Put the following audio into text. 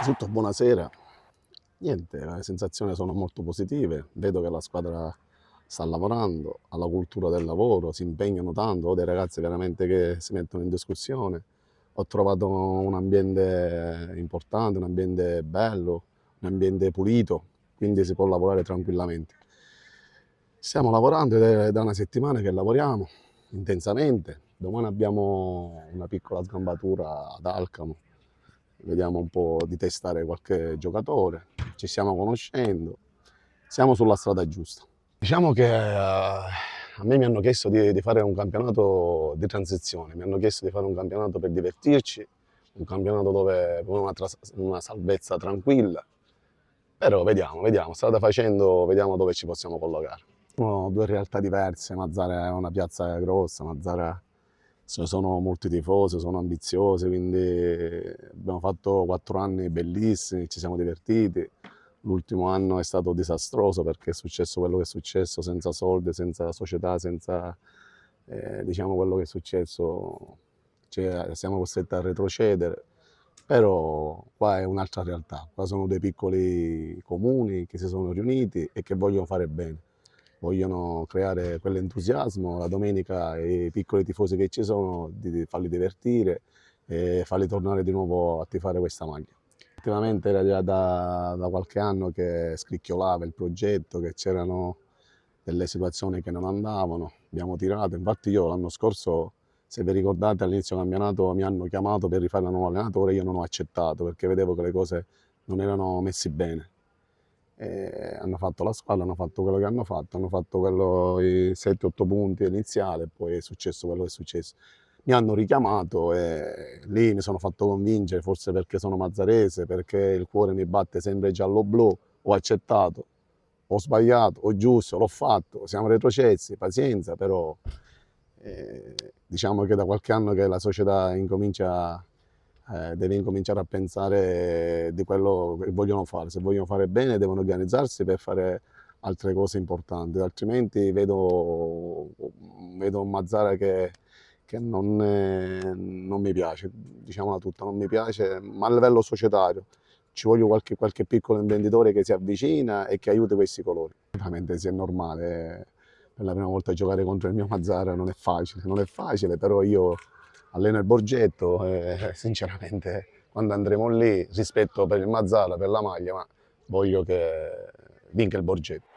Innanzitutto buonasera. Niente, le sensazioni sono molto positive, vedo che la squadra sta lavorando, alla cultura del lavoro, si impegnano tanto, ho dei ragazzi veramente che si mettono in discussione. Ho trovato un ambiente importante, un ambiente bello, un ambiente pulito, quindi si può lavorare tranquillamente. Stiamo lavorando ed è da una settimana che lavoriamo intensamente. Domani abbiamo una piccola sgambatura ad Alcamo, vediamo un po' di testare qualche giocatore, ci stiamo conoscendo, siamo sulla strada giusta. Diciamo che a me mi hanno chiesto di fare un campionato di transizione, mi hanno chiesto di fare un campionato per divertirci, un campionato dove con una salvezza tranquilla, però vediamo, strada facendo, vediamo dove ci possiamo collocare. Sono due realtà diverse, Mazara è una piazza grossa, Mazara sono molti tifosi, sono ambiziosi, quindi abbiamo fatto 4 anni bellissimi, ci siamo divertiti. L'ultimo anno è stato disastroso perché è successo quello che è successo, senza soldi, senza società, senza diciamo quello che è successo, cioè, siamo costretti a retrocedere. Però qua è un'altra realtà, qua sono dei piccoli comuni che si sono riuniti e che vogliono fare bene, vogliono creare quell'entusiasmo, la domenica i piccoli tifosi che ci sono, di farli divertire e farli tornare di nuovo a tifare questa maglia. Effettivamente era già da qualche anno che scricchiolava il progetto, che c'erano delle situazioni che non andavano, abbiamo tirato, infatti io l'anno scorso, se vi ricordate, all'inizio del campionato mi hanno chiamato per rifare la nuova allenatore, io non ho accettato perché vedevo che le cose non erano messe bene. E hanno fatto la squadra, hanno fatto quello che hanno fatto quello, i 7-8 punti iniziali e poi è successo quello che è successo. Mi hanno richiamato e lì mi sono fatto convincere, forse perché sono mazzarese, perché il cuore mi batte sempre giallo-blu, ho accettato, ho sbagliato, ho giusto, l'ho fatto, siamo retrocessi, pazienza, però diciamo che da qualche anno che la società deve incominciare a pensare di quello che vogliono fare. Se vogliono fare bene devono organizzarsi per fare altre cose importanti, altrimenti vedo un Mazzara che non mi piace, diciamola tutta, non mi piace, ma a livello societario. Ci voglio qualche piccolo imprenditore che si avvicina e che aiuti questi colori. Ovviamente sì, è normale, per la prima volta giocare contro il mio Mazzara non è facile, però io alleno il Borgetto e sinceramente quando andremo lì, rispetto per il Mazzara, per la maglia, ma voglio che vinca il Borgetto.